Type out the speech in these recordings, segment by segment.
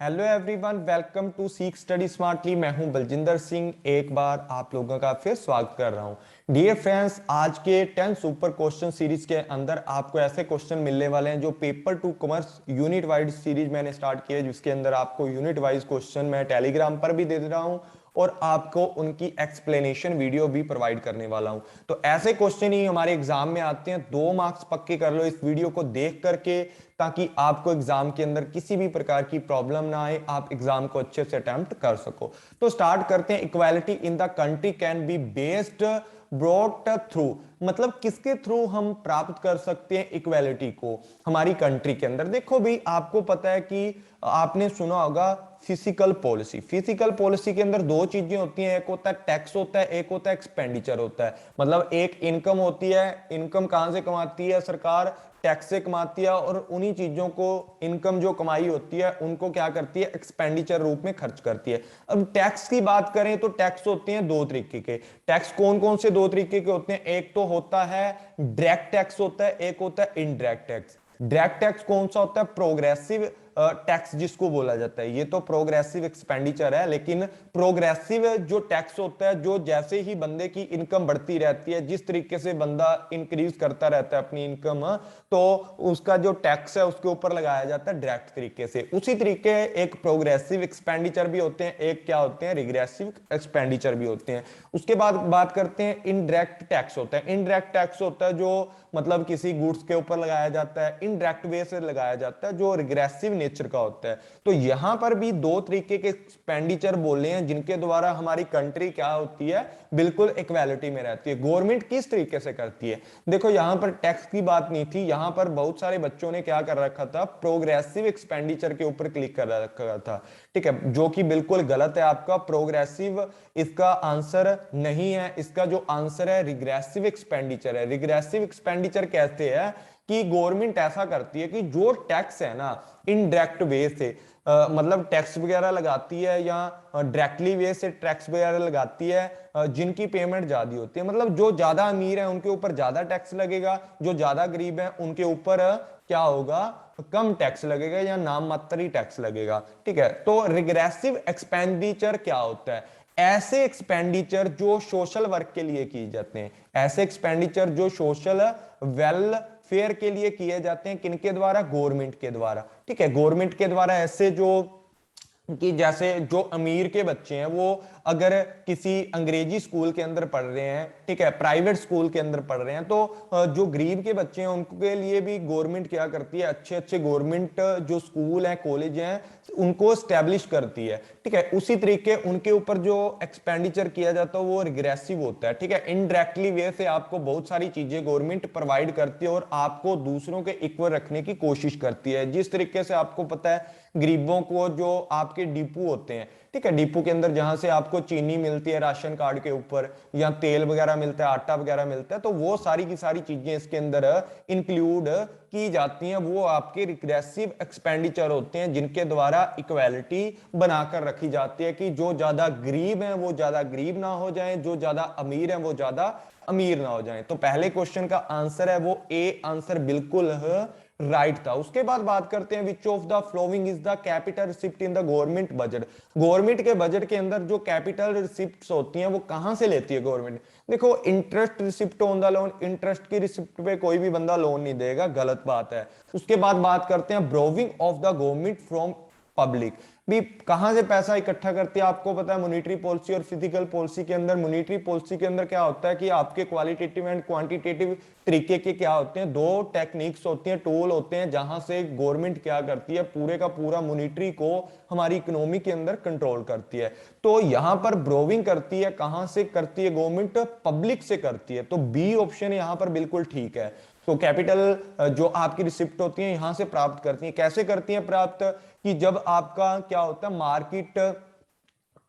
Hello everyone, welcome to सीख study smartly. मैं हूं बलजिंदर सिंह, एक बार आप लोगों का फिर स्वागत कर रहा हूं। डियर फ्रेंड्स, आज के 10 सुपर क्वेश्चन सीरीज के अंदर आपको ऐसे क्वेश्चन मिलने वाले हैं जो paper two commerce unit wise series मैंने स्टार्ट की है, जिसके अंदर आपको यूनिट वाइज क्वेश्चन मैं टेलीग्राम पर भी दे रहा हूं और आपको उनकी एक्सप्लेनेशन वीडियो भी प्रोवाइड करने वाला हूं। तो ऐसे क्वेश्चन ही हमारे एग्जाम में आते हैं। 2 मार्क्स पक्के कर लो इस वीडियो को देख करके, ताकि आपको एग्जाम के अंदर किसी भी प्रकार की प्रॉब्लम ना आए, आप एग्जाम को अच्छे से अटेम्प्ट कर सको। तो स्टार्ट करते हैं। Equality in the country can be based brought through, मतलब किसके थ्रू हम प्राप्त कर सकते हैं इक्वालिटी को हमारी कंट्री के अंदर। देखो भाई, आपको पता है कि आपने सुना होगा फिजिकल पॉलिसी। फिजिकल पॉलिसी के अंदर दो चीजें होती हैं, एक होता है टैक्स होता है, एक होता है एक्सपेंडिचर होता है। मतलब एक इनकम होती है, इनकम कहां से कमाती है सरकार, टैक्स से कमाती है, और उन्हीं चीजों को इनकम जो कमाई होती है उनको क्या करती है, एक्सपेंडिचर रूप में खर्च करती है। अब टैक्स की बात करें तो टैक्स होते हैं दो तरीके के। टैक्स कौन कौन से दो तरीके के होते हैं? एक तो होता है डायरेक्ट टैक्स होता है, एक होता है इनडायरेक्ट टैक्स। डायरेक्ट टैक्स कौन सा होता है? प्रोग्रेसिव टैक्स जिसको बोला जाता है। ये तो प्रोग्रेसिव एक्सपेंडिचर है, लेकिन प्रोग्रेसिव जो टैक्स होता है, जो जैसे ही बंदे की इनकम बढ़ती रहती है, जिस तरीके से बंदा इंक्रीज करता रहता है अपनी इनकम, तो उसका जो टैक्स है उसके ऊपर लगाया जाता है डायरेक्ट तरीके से। उसी तरीके एक प्रोग्रेसिव एक्सपेंडिचर भी होते हैं, एक क्या होते हैं, रिग्रेसिव एक्सपेंडिचर भी होते हैं। उसके बाद बात करते हैं इनडायरेक्ट टैक्स होता है। इनडायरेक्ट टैक्स होता है जो मतलब किसी गुड्स के ऊपर लगाया जाता है, इनडायरेक्ट वे से लगाया जाता है, जो रिग्रेसिव नेचर का होता है। तो यहां पर भी दो तरीके के एक्सपेंडिचर बोले हैं जिनके द्वारा हमारी कंट्री क्या होती है, बिल्कुल इक्वालिटी में रहती है। गवर्नमेंट किस तरीके से करती है? देखो, यहां पर टैक्स की बात नहीं थी, यहां पर बहुत सारे बच्चों ने क्या कर रखा था, प्रोग्रेसिव एक्सपेंडिचर के ऊपर क्लिक कर रखा था। ठीक है, जो कि बिल्कुल गलत है। आपका प्रोग्रेसिव इसका आंसर नहीं है, इसका जो आंसर है रिग्रेसिव एक्सपेंडिचर है। रिग्रेसिव एक्सपेंडिचर कहते हैं कि गवर्नमेंट ऐसा करती है कि जो टैक्स है ना, इनडायरेक्ट वे से मतलब टैक्स वगैरह लगाती है, या डायरेक्टली वे से टैक्स वगैरह लगाती है, जिनकी पेमेंट ज्यादा होती है। मतलब जो ज्यादा अमीर है उनके ऊपर ज्यादा टैक्स लगेगा, जो ज्यादा गरीब है उनके ऊपर क्या होगा, कम टैक्स लगेगा या नाम मात्र ही टैक्स लगेगा। ठीक है, तो रिग्रेसिव एक्सपेंडिचर क्या होता है? ऐसे एक्सपेंडिचर जो सोशल वर्क के लिए किए जाते हैं, ऐसे एक्सपेंडिचर जो सोशल वेलफेयर के लिए किए जाते हैं। किनके द्वारा? गवर्नमेंट के द्वारा। ठीक है, गवर्नमेंट के द्वारा। ऐसे जो कि जैसे जो अमीर के बच्चे हैं वो अगर किसी अंग्रेजी स्कूल के अंदर पढ़ रहे हैं, ठीक है, प्राइवेट स्कूल के अंदर पढ़ रहे हैं, तो जो गरीब के बच्चे हैं उनके लिए भी गवर्नमेंट क्या करती है, अच्छे अच्छे गवर्नमेंट जो स्कूल हैं, कॉलेज हैं, उनको स्टैब्लिश करती है। ठीक है, उसी तरीके उनके ऊपर जो एक्सपेंडिचर किया जाता है वो रिग्रेसिव होता है। ठीक है, इनडायरेक्टली वे से आपको बहुत सारी चीजें गवर्नमेंट प्रोवाइड करती है और आपको दूसरों के इक्वल रखने की कोशिश करती है। जिस तरीके से आपको पता है, गरीबों को जो आपके डिपो होते हैं, ठीक है, डिपो के अंदर जहां से आपको चीनी मिलती है राशन कार्ड के ऊपर, या तेल वगैरह मिलता है, आटा वगैरह मिलता है, तो वो सारी की सारी चीजें इसके अंदर इंक्लूड की जाती हैं। वो आपके रिग्रेसिव एक्सपेंडिचर होते हैं जिनके द्वारा इक्वालिटी बनाकर रखी जाती है कि जो ज्यादा गरीब हैं वो ज्यादा गरीब ना हो जाएं, जो ज्यादा अमीर हैं वो ज्यादा अमीर ना हो जाएं। तो पहले क्वेश्चन का आंसर है वो ए आंसर बिल्कुल राइट था। उसके बाद बात करते हैं, which of the following is the capital receipt in the government budget. Government के बजट के अंदर जो कैपिटल रिसिप्ट्स होती हैं वो कहां से लेती है गवर्नमेंट? देखो, interest receipt on the loan, interest की रिसिप्ट पे कोई भी बंदा लोन नहीं देगा, गलत बात है। उसके बाद बात करते हैं borrowing of the government from public. भी कहां से पैसा इकट्ठा करती है? आपको पता है मॉनेटरी पॉलिसी और फिजिकल पॉलिसी के अंदर, मॉनेटरी पॉलिसी के अंदर क्या होता है कि आपके क्वालिटेटिव एंड क्वांटिटेटिव तरीके के क्या होते हैं, दो टेक्निक्स होती हैं, टूल होते हैं, जहां से गवर्नमेंट क्या करती है, पूरे का पूरा मॉनेटरी को हमारी इकोनॉमी के अंदर कंट्रोल करती है। तो यहां पर ब्रोविंग करती है, कहां से करती है गवर्नमेंट? पब्लिक से करती है। तो बी ऑप्शन यहां पर बिल्कुल ठीक है। तो कैपिटल जो आपकी रिसिप्ट होती है यहां से प्राप्त करती है। कैसे करती है प्राप्त? कि जब आपका क्या होता है, मार्केट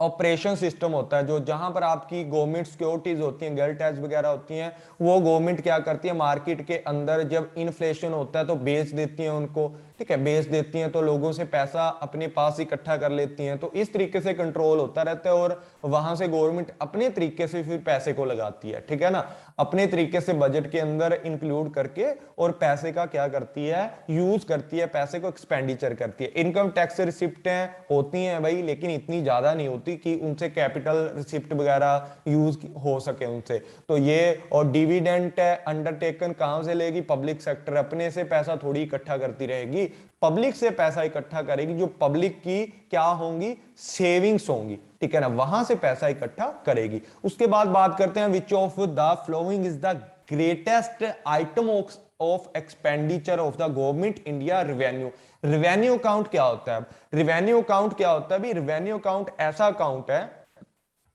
ऑपरेशन सिस्टम होता है, जो जहां पर आपकी गवर्नमेंट सिक्योरिटीज होती हैं, गैर टैक्स वगैरह होती हैं, वो गवर्नमेंट क्या करती है, मार्केट के अंदर जब इन्फ्लेशन होता है तो बेच देती है उनको। ठीक है, बेच देती हैं तो लोगों से पैसा अपने पास इकट्ठा कर लेती हैं, तो इस तरीके से कंट्रोल होता रहता है और वहां से गवर्नमेंट अपने तरीके से फिर पैसे को लगाती है, ठीक है ना, अपने तरीके से बजट के अंदर इंक्लूड करके, और पैसे का क्या करती है, यूज करती है, पैसे को एक्सपेंडिचर करती है। इनकम टैक्स रिसिप्टें होती हैं भाई, लेकिन इतनी ज्यादा नहीं होती कि उनसे कैपिटल रिसिप्ट वगैरह यूज हो सके उनसे। तो ये, और डिविडेंड अंडरटेकन कहां से लेगी, पब्लिक सेक्टर अपने से पैसा थोड़ी इकट्ठा करती रहेगी, पब्लिक से पैसा इकट्ठा करेगी, जो पब्लिक की क्या होंगी, सेविंग्स होंगी, ठीक है ना, वहां से पैसा इकट्ठा करेगी। उसके बाद बात करते हैं which of the following is the greatest item of expenditure of the government India revenue. Revenue account क्या होता है, रेवेन्यू अकाउंट क्या होता है भाई, रेवेन्यू अकाउंट ऐसा अकाउंट है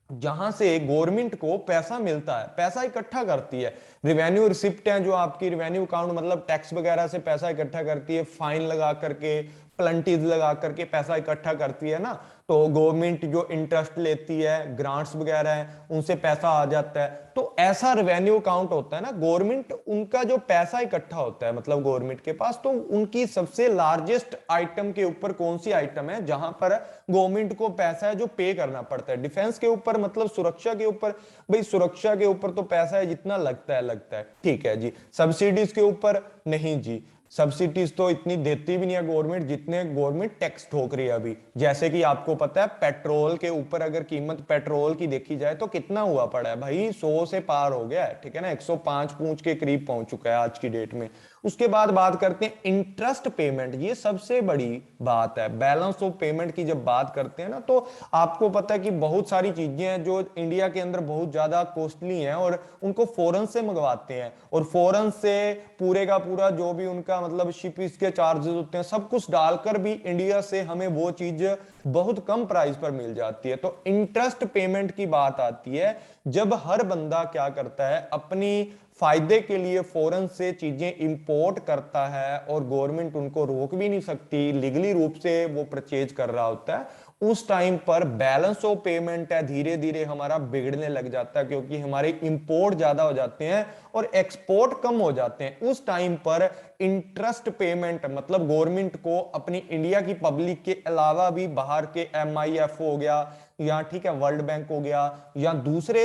जहां से गवर्नमेंट को पैसा मिलता है, पैसा इकट्ठा करती है। रिवेन्यू रिसिप्ट है जो आपकी, रिवेन्यू अकाउंट मतलब टैक्स वगैरह से पैसा इकट्ठा करती है, फाइन लगा करके, प्लंटीज लगा करके पैसा इकट्ठा करती है ना, तो गवर्नमेंट जो इंटरेस्ट लेती है, ग्रांट्स वगैरह है, उनसे पैसा आ जाता है। तो ऐसा रेवेन्यू अकाउंट होता है ना, गवर्नमेंट उनका जो पैसा इकट्ठा होता है मतलब गवर्नमेंट के पास, तो उनकी सबसे लार्जेस्ट आइटम के ऊपर कौन सी आइटम है जहां पर गवर्नमेंट को पैसा है जो पे करना पड़ता है। डिफेंस के ऊपर मतलब सुरक्षा के ऊपर, भाई सुरक्षा के ऊपर तो पैसा है जितना लगता है, ठीक है जी। सब्सिडीज के ऊपर नहीं जी, सब्सिडीज तो इतनी देती भी नहीं है गवर्नमेंट जितने गवर्नमेंट टैक्स ठोक रही है अभी। जैसे कि आपको पता है पेट्रोल के ऊपर अगर कीमत पेट्रोल की देखी जाए तो कितना हुआ पड़ा है भाई, 100 से पार हो गया है, ठीक है ना, 105 पूंछ के करीब पहुंच चुका है आज की डेट में। उसके बाद बात करते हैं इंटरेस्ट पेमेंट, ये सबसे बड़ी बात है। बैलेंस ऑफ पेमेंट की जब बात करते हैं ना, तो आपको पता है कि बहुत सारी चीजें हैं जो इंडिया के अंदर बहुत ज्यादा कॉस्टली हैं और उनको फॉरेन से मंगवाते हैं, और फॉरेन से पूरे का पूरा जो भी उनका मतलब शिप इसके चार्जेस होते हैं सब कुछ डालकर भी इंडिया से हमें वो चीज बहुत कम प्राइस पर मिल जाती है। तो इंटरेस्ट पेमेंट की बात आती है जब हर बंदा क्या करता है, अपनी फायदे के लिए फॉरेन से चीजें इंपोर्ट करता है और गवर्नमेंट उनको रोक भी नहीं सकती, लीगली रूप से वो परचेज कर रहा होता है, उस टाइम पर बैलेंस ऑफ पेमेंट है धीरे धीरे हमारा बिगड़ने लग जाता है, क्योंकि हमारे इंपोर्ट ज्यादा हो जाते हैं और एक्सपोर्ट कम हो जाते हैं। उस टाइम पर इंटरेस्ट पेमेंट मतलब गवर्नमेंट को अपनी इंडिया की पब्लिक के अलावा भी बाहर के MIF हो गया या ठीक है वर्ल्ड बैंक हो गया या दूसरे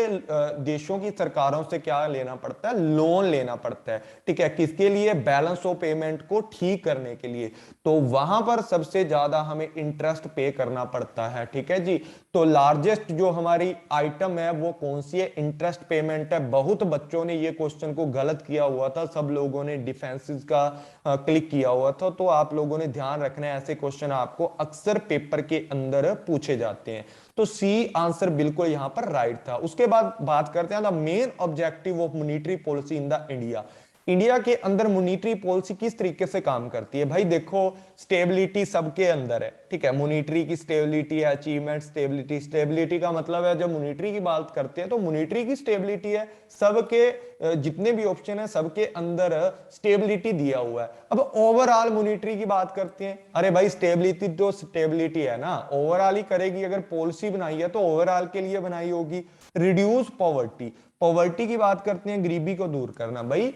देशों की सरकारों से क्या लेना पड़ता है, लोन लेना पड़ता है, ठीक है, किसके लिए, बैलेंस ऑफ पेमेंट को ठीक करने के लिए। तो वहां पर सबसे ज्यादा हमें इंटरेस्ट पे करना पड़ता है, ठीक है जी। तो लार्जेस्ट जो हमारी आइटम है वो कौन सी है, इंटरेस्ट पेमेंट है। बहुत बच्चों ने ये क्वेश्चन को गलत किया हुआ था, सब लोगों ने डिफेंसेस का क्लिक किया हुआ था, तो आप लोगों ने ध्यान रखना है, ऐसे क्वेश्चन आपको अक्सर पेपर के अंदर पूछे जाते हैं। तो सी आंसर बिल्कुल यहां पर राइट था। उसके बाद बात करते हैं the main objective of monetary policy in the India. India के अंदर मॉनेटरी पॉलिसी किस तरीके से काम करती है भाई, देखो स्टेबिलिटी सबके अंदर है, ठीक है, मॉनेटरी की स्टेबिलिटी है, अचीवमेंट स्टेबिलिटी। स्टेबिलिटी का मतलब है जब मॉनेटरी की बात करते हैं तो मॉनेटरी की स्टेबिलिटी है, सबके जितने भी ऑप्शन है सबके अंदर स्टेबिलिटी दिया हुआ है। अब ओवरऑल मॉनेटरी की बात करते हैं, अरे भाई स्टेबिलिटी तो स्टेबिलिटी है ना, ओवरऑल ही करेगी, अगर पॉलिसी बनाई है तो ओवरऑल के लिए बनाई होगी। रिड्यूस पॉवर्टी, पॉवर्टी की बात करते हैं, गरीबी को दूर करना, भाई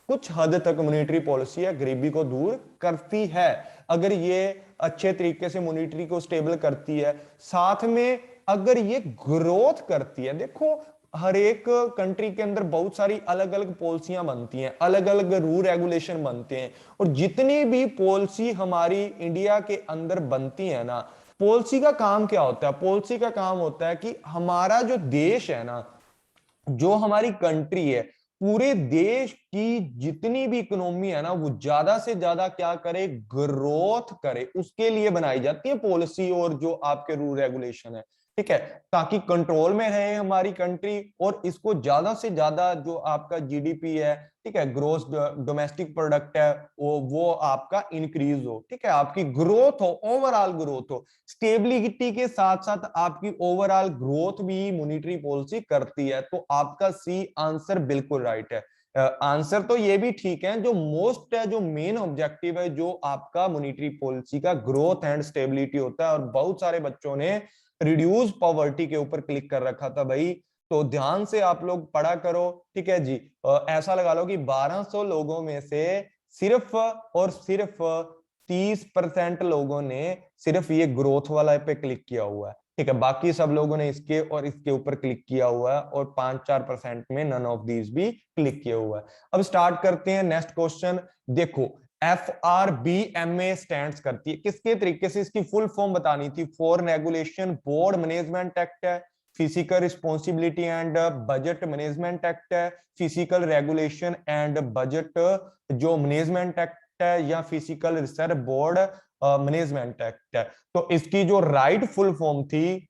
कुछ हद तक मॉनेटरी पॉलिसी है गरीबी को दूर करती है, अगर ये अच्छे तरीके से मॉनेटरी को स्टेबल करती है, साथ में अगर ये ग्रोथ करती है। देखो हर एक कंट्री के अंदर बहुत सारी अलग अलग पॉलिसियां बनती हैं, अलग अलग रूल रेगुलेशन बनते हैं, और जितनी भी पॉलिसी हमारी इंडिया के अंदर बनती है ना, पॉलिसी का काम क्या होता है, पॉलिसी का काम होता है कि हमारा जो देश है ना, जो हमारी कंट्री है, पूरे देश की जितनी भी इकोनॉमी है ना वो ज्यादा से ज्यादा क्या करे, ग्रोथ करे, उसके लिए बनाई जाती है पॉलिसी और जो आपके रूल रेगुलेशन है, ठीक है, ताकि कंट्रोल में रहे हमारी कंट्री और इसको ज्यादा से ज्यादा जो आपका जीडीपी है, ठीक है, ग्रोस डोमेस्टिक प्रोडक्ट है, वो आपका इंक्रीज हो, ठीक है, आपकी ग्रोथ हो, ओवरऑल ग्रोथ हो। स्टेबिलिटी के साथ साथ आपकी ओवरऑल ग्रोथ भी मॉनेटरी पॉलिसी करती है, तो आपका सी आंसर बिल्कुल राइट है। आंसर तो ये भी ठीक है, जो मोस्ट है, जो मेन ऑब्जेक्टिव है जो आपका मॉनेटरी पॉलिसी का, ग्रोथ एंड स्टेबिलिटी होता है। और बहुत सारे बच्चों ने रिड्यूस पॉवर्टी के ऊपर क्लिक कर रखा था भाई, तो ध्यान से आप लोग पढ़ा करो, ठीक है जी। ऐसा लगा लो कि 1200 लोगों में से सिर्फ और सिर्फ 30% लोगों ने सिर्फ ये ग्रोथ वाला पे क्लिक किया हुआ है, ठीक है। बाकी सब लोगों ने इसके और इसके ऊपर क्लिक किया हुआ है, और 5-4% में नन ऑफ दीज भी क्लिक किया हुआ है। अब स्टार्ट करते हैं नेक्स्ट क्वेश्चन। देखो, FRBMA स्टैंड्स करती है किसके तरीके से, इसकी फुल फॉर्म बतानी थी। Foreign regulation board management act है, physical responsibility and budget management act है, फिजिकल रेगुलेशन एंड बजट जो मैनेजमेंट एक्ट है, या physical research board management act है। तो इसकी जो राइट फुल फॉर्म थी,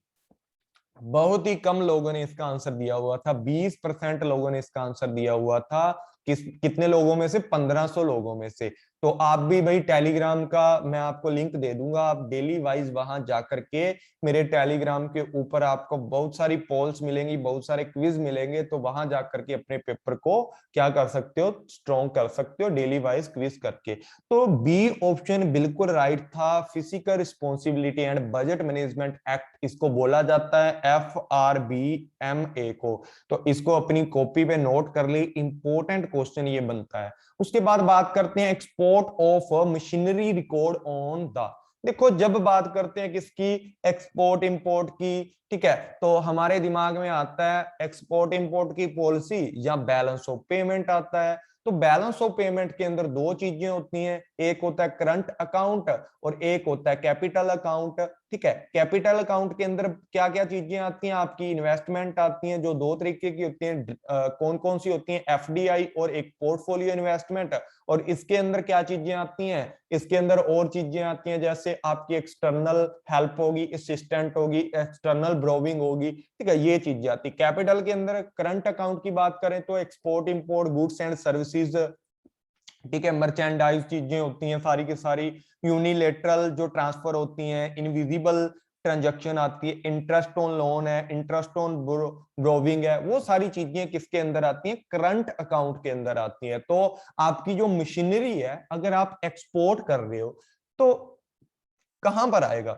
बहुत ही कम लोगों ने इसका आंसर दिया हुआ था, 20% लोगों ने इसका आंसर दिया हुआ था। कितने लोगों में से? 1500 लोगों में से। तो आप भी भाई टेलीग्राम का मैं आपको लिंक दे दूंगा, आप डेली वाइज वहां जाकर के मेरे टेलीग्राम के ऊपर आपको बहुत सारी पोल्स मिलेंगी, बहुत सारे क्विज मिलेंगे, तो वहां जाकर के अपने पेपर को क्या कर सकते हो, स्ट्रॉन्ग कर सकते हो डेली वाइज क्विज करके। तो बी ऑप्शन बिल्कुल राइट था, physical responsibility and budget management act इसको बोला जाता है, FRBMA को। तो इसको अपनी कॉपी पे नोट कर ली, इंपॉर्टेंट क्वेश्चन ये बनता है। उसके बाद बात करते हैं export of machinery record on the. देखो, जब बात करते हैं किसकी, एक्सपोर्ट इंपोर्ट की, ठीक है, तो हमारे दिमाग में आता है एक्सपोर्ट इंपोर्ट की पॉलिसी या बैलेंस ऑफ पेमेंट आता है। तो बैलेंस ऑफ पेमेंट के अंदर दो चीजें होती हैं, एक होता है करंट अकाउंट और एक होता है कैपिटल अकाउंट, ठीक है। कैपिटल अकाउंट के अंदर क्या क्या चीजें आती हैं, आपकी इन्वेस्टमेंट आती हैं, जो दो तरीके की होती हैं। कौन कौन सी होती हैं? FDI और एक पोर्टफोलियो इन्वेस्टमेंट। और इसके अंदर क्या चीजें आती हैं? इसके अंदर और चीजें आती हैं, जैसे आपकी एक्सटर्नल हेल्प होगी, असिस्टेंट होगी, एक्सटर्नल ब्रोविंग होगी, ठीक है, ये चीजें आती है। कैपिटल के अंदर करंट अकाउंट की बात करें तो export import goods and services, ठीक है, मर्चेंडाइज चीजें होती हैं सारी की सारी, यूनिलेटरल जो ट्रांसफर होती हैं, इनविजिबल ट्रांजैक्शन आती है, इंटरेस्ट ऑन लोन है, इंटरेस्ट ऑन ब्रोविंग है, वो सारी चीजें किसके अंदर आती हैं? करंट अकाउंट के अंदर आती हैं। तो आपकी जो मशीनरी है, अगर आप एक्सपोर्ट कर रहे हो तो कहां पर आएगा?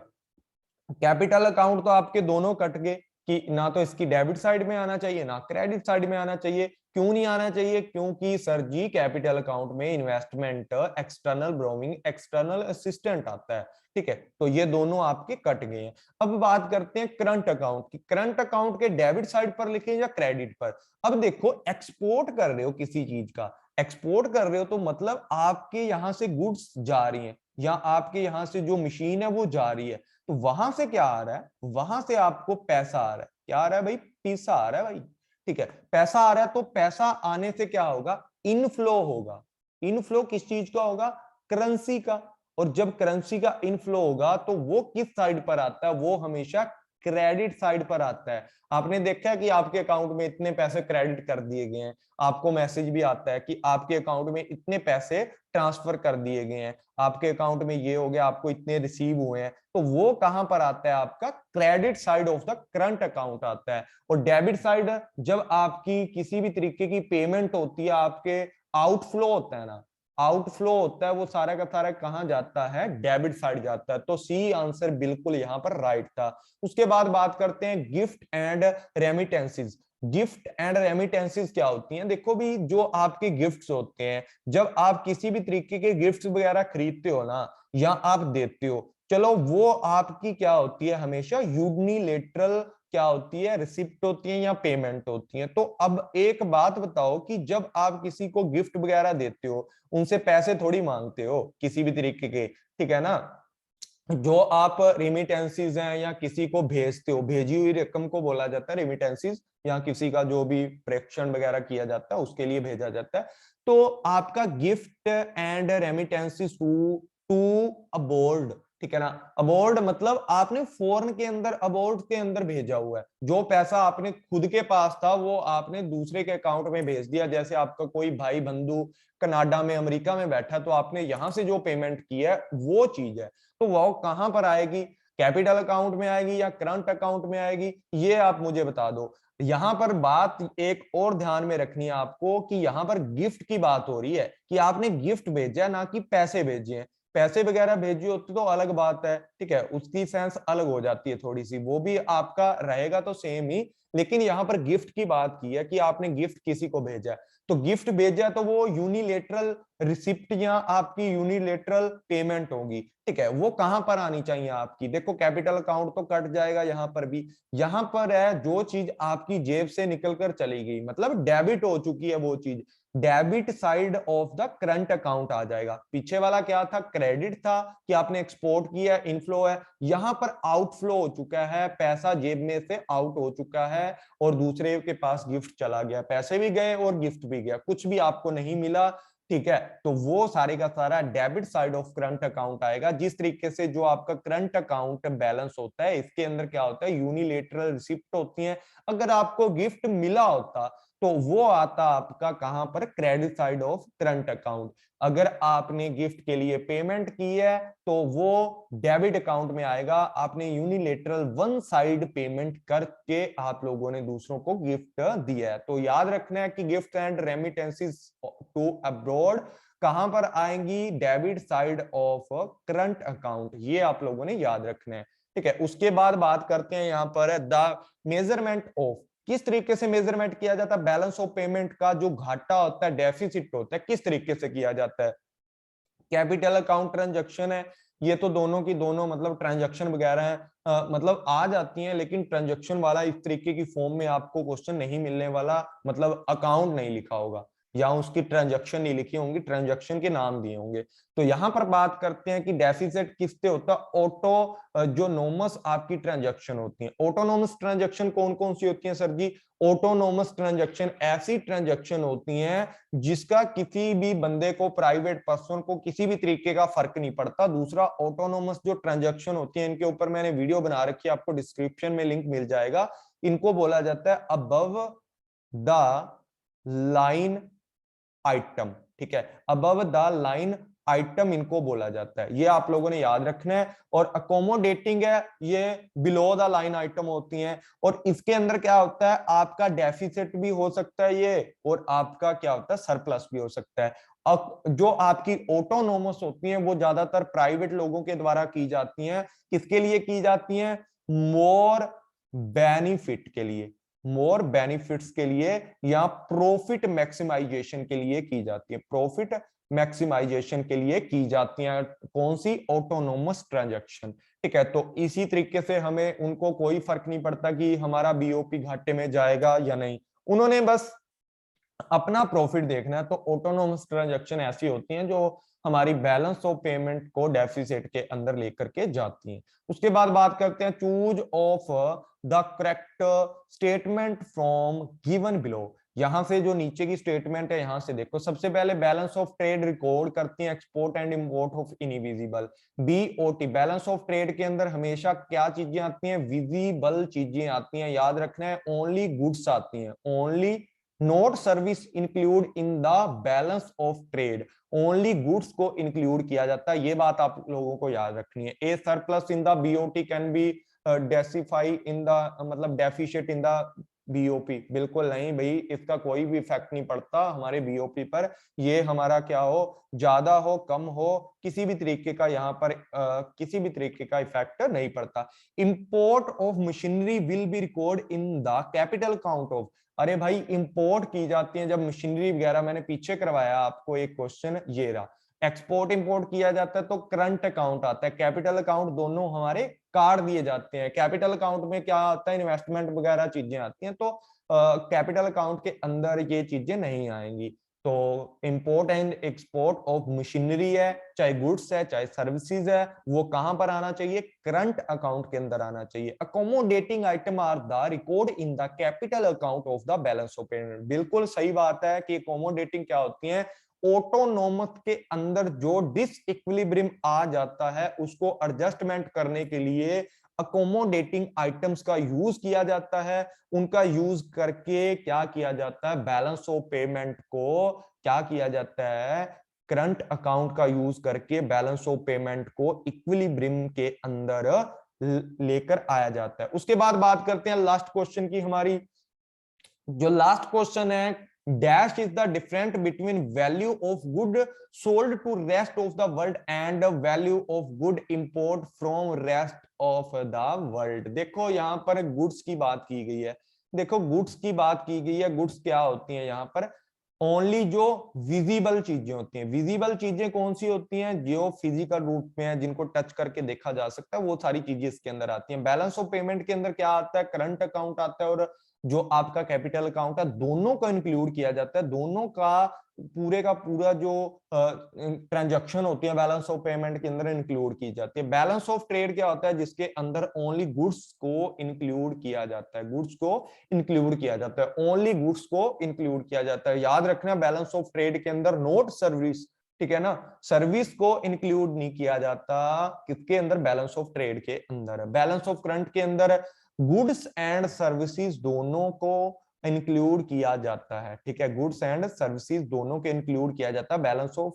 कैपिटल अकाउंट तो आपके दोनों कट गए कि ना तो इसकी डेबिट साइड में आना चाहिए ना क्रेडिट साइड में आना चाहिए। क्यों नहीं आना चाहिए? क्योंकि सर जी कैपिटल अकाउंट में इन्वेस्टमेंट, एक्सटर्नल ब्रोविंग, एक्सटर्नल असिस्टेंट आता है, ठीक है, तो ये दोनों आपके कट गए हैं। अब बात करते हैं करंट अकाउंट की। करंट अकाउंट के डेबिट साइड पर लिखें या क्रेडिट पर? अब देखो, एक्सपोर्ट कर रहे हो किसी चीज का, एक्सपोर्ट कर रहे हो तो मतलब आपके यहां से गुड्स जा रही हैं, या आपके यहां से जो मशीन है वो जा रही है, तो वहां से क्या आ रहा है? वहां से आपको पैसा आ रहा है। क्या आ रहा है भाई? पैसा आ रहा है भाई, ठीक है, पैसा आ रहा है। तो पैसा आने से क्या होगा? इनफ्लो होगा। इनफ्लो किस चीज का होगा? करेंसी का। और जब करेंसी का इनफ्लो होगा तो वो किस साइड पर आता है? वो हमेशा क्रेडिट साइड पर आता है। आपने देखा है कि आपके अकाउंट में इतने पैसे क्रेडिट कर दिए गए हैं, आपको मैसेज भी आता है कि आपके अकाउंट में इतने पैसे ट्रांसफर कर दिए गए हैं, आपके अकाउंट में ये हो गया, आपको इतने रिसीव हुए हैं। तो वो कहां पर आता है? आपका credit side of the current account आता है। और डेबिट साइड, जब आपकी किसी भी तरीके की पेमेंट होती है, आपके आउटफ्लो होता है ना, आउटफ्लो होता है, वो सारा का सारा कहां जाता है? डेबिट साइड जाता है। तो सी आंसर बिल्कुल यहां पर राइट था। उसके बाद बात करते हैं gift and remittances. Gift and remittances क्या होती हैं? देखो भी, जो आपके गिफ्ट्स होते हैं, जब आप किसी भी तरीके के गिफ्ट्स वगैरह खरीदते हो ना, या आप देते हो, चलो वो आपकी क्या होती है? हमेशा यूनिलेटरल क्या होती है? रिसिप्ट होती है या पेमेंट होती है। तो अब एक बात बताओ कि जब आप किसी को गिफ्ट वगैरह देते हो, उनसे पैसे थोड़ी मांगते हो किसी भी तरीके के, ठीक है ना। जो आप रेमिटेंसीज हैं या किसी को भेजते हो, भेजी हुई रकम को बोला जाता है रेमिटेंसीज, या किसी का जो भी प्रेषण वगैरह किया जाता है उसके लिए भेजा जाता है। तो आपका gift and remittances to abroad, ठीक है ना। अबोर्ड मतलब आपने फॉरेन के अंदर, अबोर्ड के अंदर भेजा हुआ है। जो पैसा आपने खुद के पास था वो आपने दूसरे के अकाउंट में भेज दिया। जैसे आपका कोई भाई बंधु कनाडा में, अमेरिका में बैठा, तो आपने यहां से जो पेमेंट की है वो चीज है, तो वो कहां पर आएगी? कैपिटल अकाउंट में आएगी या करंट अकाउंट में आएगी? ये आप मुझे बता दो। यहां पर बात एक और ध्यान में रखनी है आपको कि यहां पर गिफ्ट की बात हो रही है, कि आपने गिफ्ट भेजा ना कि पैसे भेजे हैं। पैसे वगैरह भेजी होती तो अलग बात है, ठीक है, उसकी सेंस अलग हो जाती है थोड़ी सी, वो भी आपका रहेगा तो सेम ही। लेकिन यहाँ पर गिफ्ट की बात की है कि आपने गिफ्ट किसी को भेजा है, तो गिफ्ट भेजा तो वो यूनिलेटरल रिसिप्ट या आपकी यूनिलेटरल पेमेंट होगी, ठीक है। वो कहां पर आनी चाहिए आपकी, देखो कैपिटल अकाउंट तो कट जाएगा यहाँ पर भी। यहाँ पर है जो चीज आपकी जेब से निकलकर चली गई, मतलब डेबिट हो चुकी है वो चीज, debit side of the current account आ जाएगा। पीछे वाला क्या था, क्रेडिट था कि आपने एक्सपोर्ट किया, इनफ्लो है। यहां पर आउटफ्लो हो चुका है, पैसा जेब में से आउट हो चुका है और दूसरे के पास गिफ्ट चला गया, पैसे भी गए और गिफ्ट भी गया, कुछ भी आपको नहीं मिला, ठीक है। तो वो सारे का सारा debit side of current account आएगा। जिस तरीके से जो आपका करंट अकाउंट बैलेंस होता है, इसके अंदर क्या होता है, यूनिलेटरल रिसिप्ट होती है। अगर आपको गिफ्ट मिला होता तो वो आता आपका कहां पर, credit side of current account. अगर आपने गिफ्ट के लिए पेमेंट की है तो वो डेबिट अकाउंट में आएगा, आपने यूनिलेटरल वन साइड पेमेंट करके आप लोगों ने दूसरों को गिफ्ट दिया है। तो याद रखना है कि gift and remittances to abroad कहां पर आएंगी, debit side of current account, ये आप लोगों ने याद रखना है, ठीक है। उसके बाद बात करते हैं यहाँ पर द मेजरमेंट ऑफ, किस तरीके से मेजरमेंट किया जाता है बैलेंस ऑफ पेमेंट का, जो घाटा होता है, डेफिसिट होता है, किस तरीके से किया जाता है। कैपिटल अकाउंट ट्रांजैक्शन है, ये तो दोनों की दोनों मतलब ट्रांजैक्शन वगैरह है, मतलब आ जाती हैं, लेकिन ट्रांजैक्शन वाला इस तरीके की फॉर्म में आपको क्वेश्चन नहीं मिलने वाला, मतलब अकाउंट नहीं लिखा होगा या उसकी ट्रांजैक्शन नहीं लिखी होंगी, ट्रांजैक्शन के नाम दिए होंगे। तो यहां पर बात करते हैं कि डेफिसिट किससे होता है, ऑटो जो नोमस आपकी ट्रांजैक्शन होती है। ऑटोनोमस ट्रांजैक्शन कौन कौन सी होती है सर जी, ऑटोनोमस ट्रांजैक्शन ऐसी ट्रांजैक्शन होती हैं जिसका किसी भी बंदे को, प्राइवेट पर्सन को किसी भी तरीके का फर्क नहीं पड़ता। दूसरा, ऑटोनोमस जो ट्रांजैक्शन होती है, इनके ऊपर मैंने वीडियो बना रखी है, आपको डिस्क्रिप्शन में लिंक मिल जाएगा। इनको बोला जाता है अबव द लाइन आइटम, ठीक है, अबव द लाइन आइटम इनको बोला जाता है, ये आप लोगों ने याद रखना है। और अकोमोडेटिंग है, ये बिलो द लाइन आइटम होती हैं। और इसके अंदर क्या होता है, आपका डेफिसिट भी हो सकता है ये, और आपका क्या होता है, सरप्लस भी हो सकता है। अब जो आपकी ऑटोनोमस होती हैं वो ज्यादातर प्राइवेट लोगों के द्वारा की जाती हैं, किसके लिए की जाती हैं, मोर बेनिफिट के लिए, मोर बेनिफिट्स के लिए या प्रॉफिट मैक्सिमाइजेशन के लिए की जाती है, प्रॉफिट मैक्सिमाइजेशन के लिए की जाती हैं। कौन सी, ऑटोनोमस ट्रांजैक्शन, ठीक है। तो इसी तरीके से हमें उनको कोई फर्क नहीं पड़ता कि हमारा बीओपी घाटे में जाएगा या नहीं, उन्होंने बस अपना प्रॉफिट देखना है। तो ऑटोनोमस ट्रांजैक्शन ऐसी होती हैं जो हमारी बैलेंस ऑफ पेमेंट को डेफिसिट के अंदर लेकर के जाती हैं। उसके बाद बात करते हैं choose of the correct statement from given below. यहां से जो नीचे की स्टेटमेंट है, यहां से देखो, सबसे पहले बैलेंस ऑफ ट्रेड रिकॉर्ड करती हैं export and import of invisible, BOT. Balance of trade के अंदर हमेशा क्या चीजें आती हैं, विजिबल चीजें आती हैं, याद रखना है, ओनली गुड्स आती हैं, only, note service include in the balance of trade, only goods को इंक्लूड किया जाता है, ये बात आप लोगों को याद रखनी है। A surplus in the BOT can be decipher in the, मतलब डेफिशिएट इन द बीओपी, बिल्कुल नहीं भाई, इसका कोई भी इफेक्ट नहीं पड़ता हमारे बीओपी पर। ये हमारा क्या हो, ज्यादा हो कम हो, किसी भी तरीके का यहाँ पर किसी भी तरीके का इफेक्ट नहीं पड़ता। Import of machinery will be record in the capital account of, अरे भाई इंपोर्ट की जाती है जब मशीनरी वगैरह, मैंने पीछे करवाया आपको एक क्वेश्चन, ये रहा, एक्सपोर्ट इंपोर्ट किया जाता है तो करंट अकाउंट आता है, कैपिटल अकाउंट दोनों हमारे कार्ड दिए जाते हैं। कैपिटल अकाउंट में क्या आता है, इन्वेस्टमेंट वगैरह चीजें आती हैं, तो कैपिटल अकाउंट के अंदर ये चीजें नहीं आएंगी। तो import and export of machinery है, चाहे गुड्स है चाहे सर्विसेज है, वो कहां पर आना चाहिए, करंट अकाउंट के अंदर आना चाहिए। Accommodating item are the record in the capital account of the balance of payment, बिल्कुल सही बात है कि अकोमोडेटिंग क्या होती है, ऑटोनोमस के अंदर जो डिसइक्विलिब्रियम आ जाता है उसको एडजस्टमेंट करने के लिए अकोमोडेटिंग आइटम्स का यूज किया जाता है। उनका यूज करके क्या किया जाता है, बैलेंस ऑफ पेमेंट को क्या किया जाता है, करंट अकाउंट का यूज करके बैलेंस ऑफ पेमेंट को इक्विलिब्रियम के अंदर लेकर आया जाता है। उसके बाद बात करते हैं लास्ट क्वेश्चन की हमारी। जो लास्ट क्वेश्चन है dash is the different between value of good sold to rest of the world and value of good import from rest of the world. देखो यहाँ पर गुड्स की बात की गई है। देखो गुड्स की बात की गई है। गुड्स क्या होती है यहाँ पर? ओनली जो विजिबल चीजें होती हैं। विजिबल चीजें कौन सी होती हैं? जो फिजिकल रूप में है, जिनको टच करके देखा जा सकता है, वो सारी चीजें इसके अंदर आती हैं। बैलेंस ऑफ पेमेंट के अंदर क्या आता है? करंट अकाउंट आता है और जो आपका कैपिटल अकाउंट है, दोनों को इंक्लूड किया जाता है। दोनों का पूरा जो ट्रांजैक्शन होती है बैलेंस ऑफ पेमेंट के अंदर इंक्लूड की जाती है। बैलेंस ऑफ ट्रेड क्या होता है? जिसके अंदर ओनली गुड्स को इंक्लूड किया जाता है। गुड्स को इंक्लूड किया जाता है, ओनली गुड्स को इंक्लूड किया जाता है। याद रखना बैलेंस ऑफ ट्रेड के अंदर नोट सर्विस, ठीक है ना, सर्विस को इंक्लूड नहीं किया जाता। किसके अंदर? बैलेंस ऑफ ट्रेड के अंदर। बैलेंस ऑफ करंट के अंदर गुड्स एंड सर्विसेज दोनों को इंक्लूड किया जाता है, ठीक है, गुड्स एंड सर्विसेज दोनों को इंक्लूड किया जाता है balance of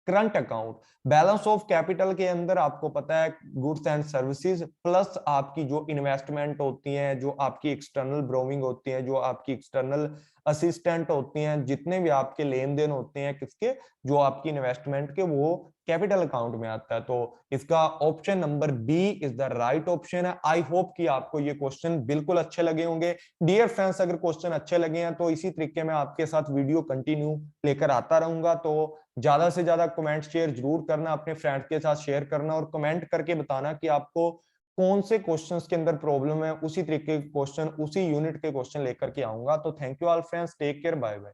current account. Balance of capital के अंदर आपको पता है गुड्स एंड सर्विसेज प्लस आपकी जो इन्वेस्टमेंट होती है, जो आपकी एक्सटर्नल ब्रोविंग होती है, जो आपकी एक्सटर्नल असिस्टेंट होती हैं, जितने भी आपके लेन देन होते हैं किसके, जो आपकी इन्वेस्टमेंट के, वो कैपिटल अकाउंट में आता है। तो इसका option number B is the right option है। आई होप कि आपको ये क्वेश्चन बिल्कुल अच्छे लगे होंगे। डियर फ्रेंड्स, अगर क्वेश्चन अच्छे लगे हैं तो इसी तरीके में आपके साथ वीडियो कंटिन्यू लेकर आता रहूंगा। तो ज्यादा से ज्यादा कमेंट शेयर जरूर करना, अपने फ्रेंड्स के साथ शेयर करना और कमेंट करके बताना कि आपको कौन से क्वेश्चंस के अंदर प्रॉब्लम है। उसी तरीके के क्वेश्चन, उसी यूनिट के क्वेश्चन लेकर के आऊंगा। तो thank you all friends, take care, bye bye.